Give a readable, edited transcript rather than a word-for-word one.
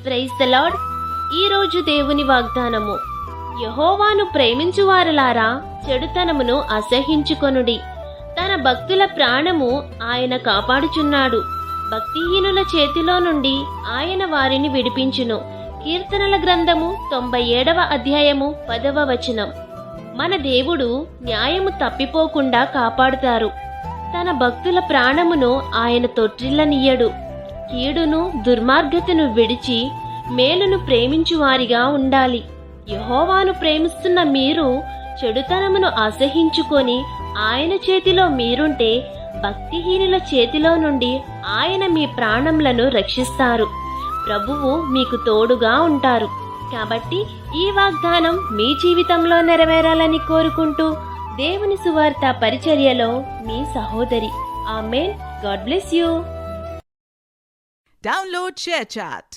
Praise the lord. ఈరోజు దేవుని వాగ్దానము. యెహోవాను ప్రేమించువారలారా, చెడుతనమును అసహ్యించుకొనుడి. తన భక్తుల ప్రాణము ఆయన కాపాడుచున్నాడు. భక్తిహీనుల చేతిలో నుండి ఆయన వారిని విడిపించును. కీర్తనల గ్రంథము 97వ అధ్యాయము 10వ వచనం. మన దేవుడు న్యాయము తప్పిపోకుండా కాపాడుతారు. తన భక్తుల ప్రాణమును ఆయన తొట్టిల్లనియ్యడు. కీడును దుర్మార్గతను విడిచి మేలును ప్రేమించువారిగా ఉండాలి. యెహోవాను ప్రేమిస్తున్న మీరు చెడుతనమును అసహించుకొని ఆయన చేతిలో మీరుంటే భక్తిహీనుల చేతిలో నుండి ఆయన మీ ప్రాణములను రక్షిస్తారు. ప్రభువు మీకు తోడుగా ఉంటారు. కాబట్టి ఈ వాగ్దానం మీ జీవితంలో నెరవేరాలని కోరుకుంటూ దేవుని సువార్త పరిచర్యలో మీ సహోదరి. Amen. God bless you. Download ShareChat.